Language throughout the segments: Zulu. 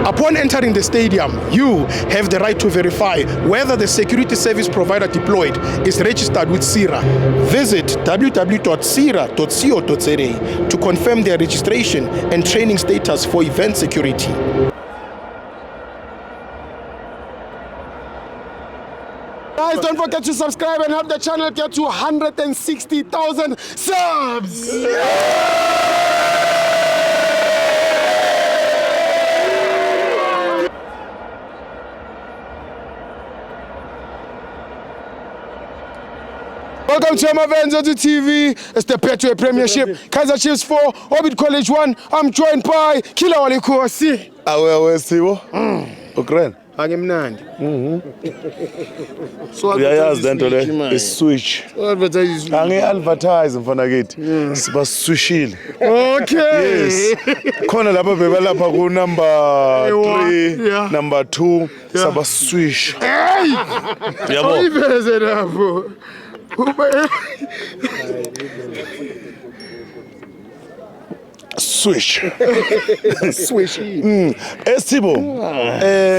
Upon entering the stadium, you have the right to verify whether the security service provider deployed is registered with CIRA. Visit www.cira.co.za to confirm their registration and training status for event security. Guys, don't forget to subscribe and help the channel get to 160,000 subs! Welcome to Amavenzo TV. It's the Betway Premiership. Kaizer Chiefs 4, Orbit College 1. I'm joined by Kila Walikosi. Awe sibo. Ukren. Angimnandi. So uyayazi lento le iswitch. Angi-advertise mfana kithi. Sibaswishile. Okay. Yes. Khona lapha bebelapha ku number 3, number 2 sabaswish. Hey! Yabo. Uyiveze lapho. Swish. Swish. Esibo.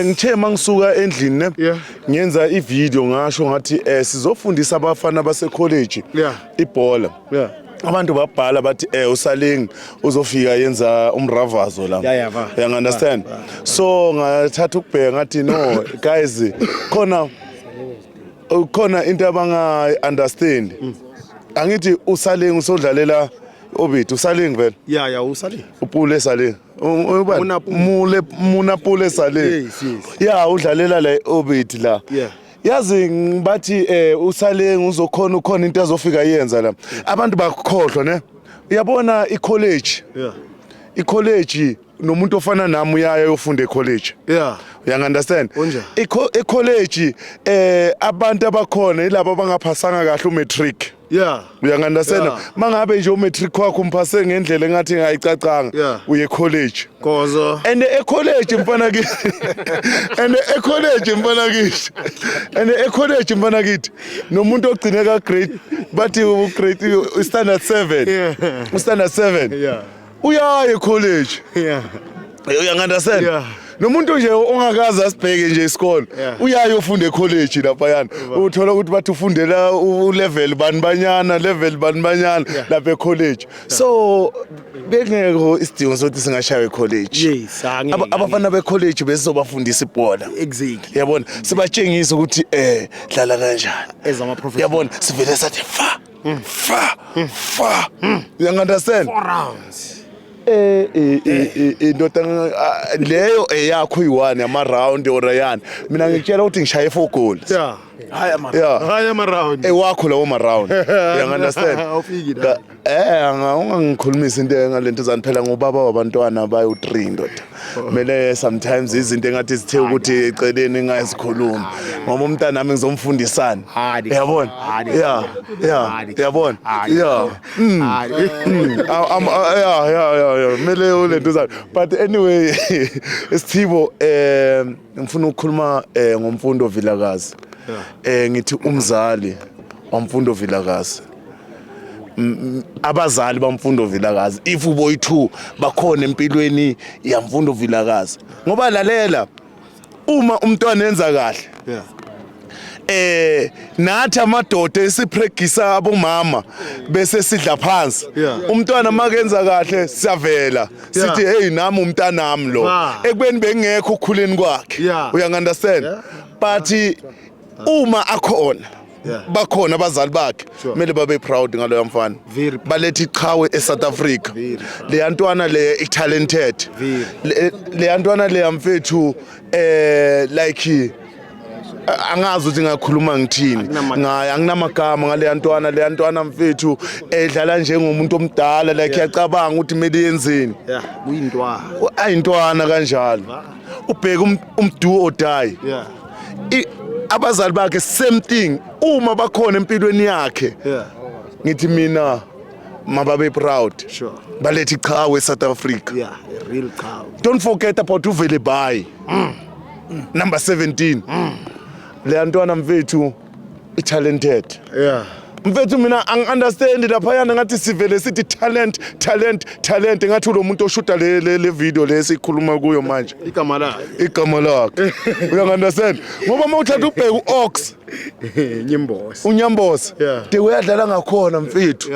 Ngithe mangisuka endlini ne. Ngenza ivideo ngasho ngathi sizofundisa abafana base college ibhola. Abantu babhala bathi usaling uzofika yenza umravazo la. You understand? So ngathatha ukubheka ngathi no guys khona into abanga understand. Angithi usaling usodlalela Obit usaling vele. Yeah, usaling. Upule saling. Munapule saling. Yes. Yeah, udlalela la Obit la. Yeah. Yazi ngibathi usaling uzokhona ukhona into azofika yenza la. Abantu bakhohlwa ne. Uyabona icollege. Yeah. Icollege nomuntu ofana nami uyaya yofunda ecollege. Yeah. You understand? Unja. Ecollege abantu abakhona ilabo abangaphasanga kahle umatric. Yeah. You understand? Mangabe nje umatric wakho umphase ngendlela engathi ngayicacanga uye college. Kozo. And college mfana kithi. And college mfana kithi. Nomuntu ogcine ka grade bathi grade standard 7. Yeah. Standard 7. Yeah. Uyaya college. Yeah. You understand? Yeah. Nomuntu nje ongakaza asibheke nje isikole uyaye ufunda ecollege lapha yana uthola ukuthi bathi ufundela ulevel banibanyana lapha ecollege so bengekho isidingo sokuthi singashaya ecollege. Yes, abafana becollege bezobafundisa ibhola. Exactly. Yabona sibatshengisa ukuthi dlala kanjani ezama professional. Yabona sivele sathi fa you understand 4 rounds. Ndoda leyo eyakho yi1 ama round or yana mina ngitshela ukuthi ngishaye 4 goals. Haya ama round. Ewakho lawo ma round. You understand? Awufiki la. Ungangikhulumisa into engalento zani phela ngobaba wabantwana bayo 3 ndoda. Mele sometimes izinto engathi sithe ukuthi eceleni ngazikhuluma. Ngoba umntana nami ngizomfundisana. Uyabona? Uyabona? Mele ulento zani. But anyway, Steve ngifuna ukukhuluma ngomfundo Vilakazi. Ngithi umzali wamfundo Vilakazi. Abazali bamfundo Vilakazi if uboy 2 bakhona empilweni yamfundo Vilakazi ngoba lalela uma umntwana enza kahle nathi amadoda esipractice abomama bese sidla phansi umntwana makenza kahle siyavela sithi hey nami umntanami lo ekubeni bengekho ukukhuleni kwakhe you understand but uma akhona bakhona abazali bakhe kumele babe proud ngalo mfana balethi iqhawe eSouth Africa le yantwana le talented le yantwana le yamfethu like angazi ukuthi ngakhuluma ngithini ngaye anginamagama ngale yantwana le yantwana mfethu edlala njengomuntu omdala like yacabanga ukuthi kumele yenzeni kuyintwana ayintwana kanjalo ubheka umdu odayi abazali bakhe same thing uma bakhona empilweni yakhe ngithi mina mababe proud balethi iqhawe eSouth Africa real cow. Don't forget about uvele bay number 17 le yantwana mfethu talented mfethu mina angi-understand laphayana ngathi sivele sithi talent ngathi lo muntu oshuta le video lesikhuluma kuyo manje igama lakhe uyangi-understand ngoba uma uthatha ubheka u-Ox unyambosa de uyadlala ngakhona mfethu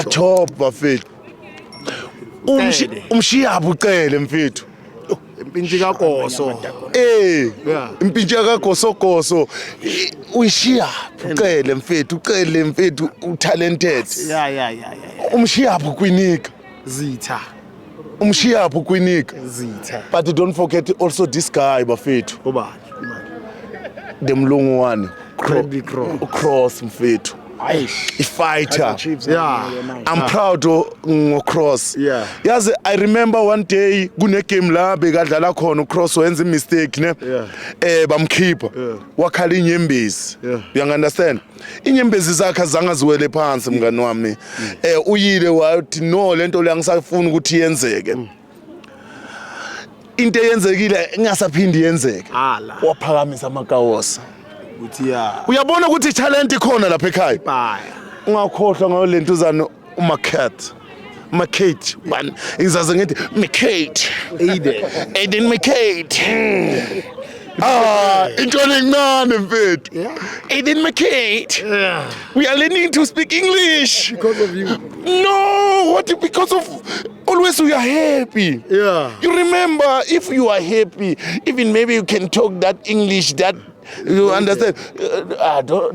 top bafethu umshiyaphi ucele mfethu impintshi kaGoso impintshi kaGoso uyishiyaphi ucele mfethu utalented umshiyaphi kwinika umshiyaphi kwinika but don't forget also this guy bafethu demlungu one Cross mfethu fighter. I'm proud of Cross. Yazi I remember one day kune game la bekadlala khona uCross wenza mistake ne bamkhipha wakhala inyembezi. You understand? Inyembezi zakhe azange ziwele phansi mngani wami. Uyile wathi no lento le angisafuni ukuthi yenzeke. Into eyenzekile ingasaphindi yenzeke. Waphakamisa amakawosa. Uyabona ukuthi talent ikhona lapha ekhaya ungakhohlwa ngayo lentuzana uMakate man ngizaze ngithi Aiden Makate into encane mfethu Aiden Makate we are learning to speak English because of you. No, what because of always we are happy. You remember if you are happy even maybe you can talk that English that you understand?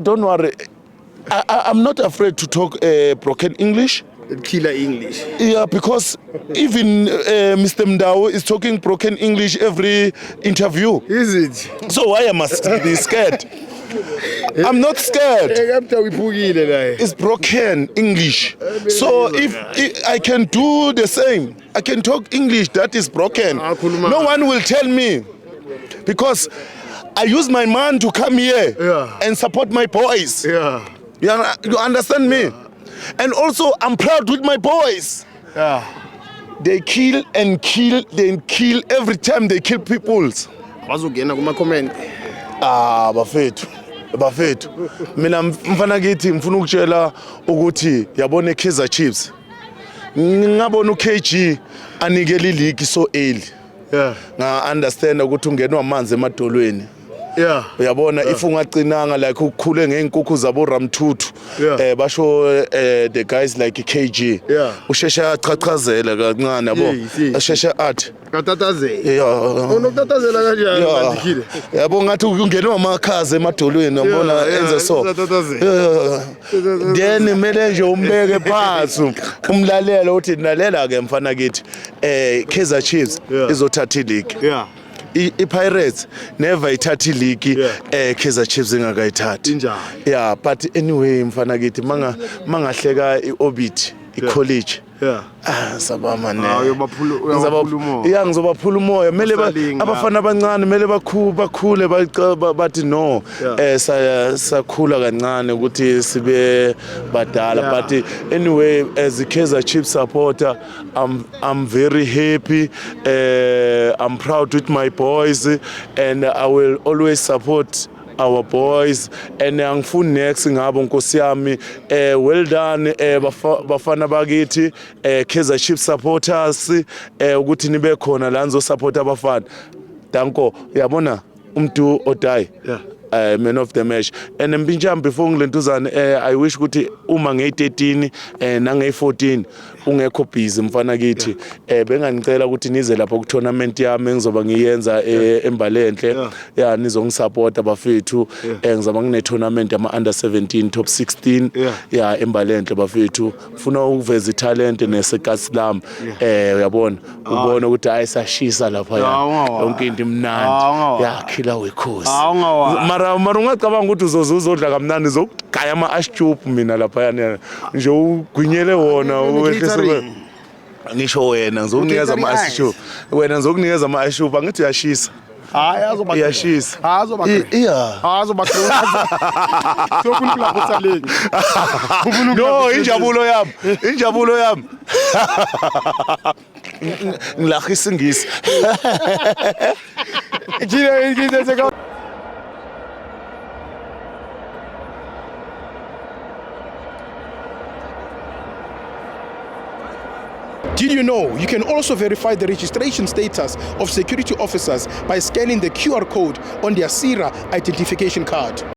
Don't worry. I'm not afraid to talk broken English. Killer English. Yeah, because even Mr. Mdao is talking broken English every interview. Is it? So why am I be scared? I'm not scared. It's broken English. So if I can do the same, I can talk English that is broken. No one will tell me because I use my man to come here and support my boys. You understand me? And also, I'm proud with my boys. They kill every time they kill people. Bafethu. Mina mfana kithi ngifuna ukutshela ukuthi yabona Kaizer Chiefs. Ngabona uKG anikela iligi so early. Nga understand ukuthi ungenwa amanzi emadolweni. Uyabona if ungacinanga like ukukhule ngeenkukhu zabo Ramthuthu basho the guys like KG ushesha achachazela kancane yabo ashesha athi katatazela unokutatazela kanjani bandikile yabo ngathi ungenwa amakhazi emadolweni yabona enze so then mele nje umbeke phansi umlalela uthi nalela ke mfana kithi Kaizer Chiefs izothatha ileague I-Pirates never ithathi league Kaizer Chiefs ingakayithathi injani but anyway mfana kithi mangahleka iOrbit icollege sabama ne ngizobaphula umoya mele abafana abancane mele bakhule bathi no sakhula kancane ukuthi sibe badala but anyway as a Kaizer Chiefs supporter I'm very happy I'm proud with my boys and I will always support our boys and angifuni next ngabo nkosi yami well done bafana bakithi Kaizer Chiefs supporters ukuthi nibe khona la nizo support abafana danko uyabona umuntu odayi man of the match and mbinjam before ngilentuzana I wish ukuthi uma nge13 nange14 ungekho busy mfana kithi bengangicela ukuthi nize lapha ku tournament yami ngizoba ngiyenza eMbalenhle nizongisupport abafethu ngizoba ngine tournament ama under 17 top 16 eMbalenhle bafethu ufuna ukuveza talent nesekasilam uyabona ubona ukuthi ayisashisa lapha yonke into imnandi yakhila wekhosi mara ungacabanga ukuthi uzodla kamnandi zokugaya ama ashchup mina lapha yana nje ugwinyele wona ngisho wena ngizokunikeza ama ashchup wena ngizokunikeza ama ashchup angithi uyashisa iyashisa no injabulo yami ngilakha isingisi Did you know you can also verify the registration status of security officers by scanning the QR code on their SIRA identification card?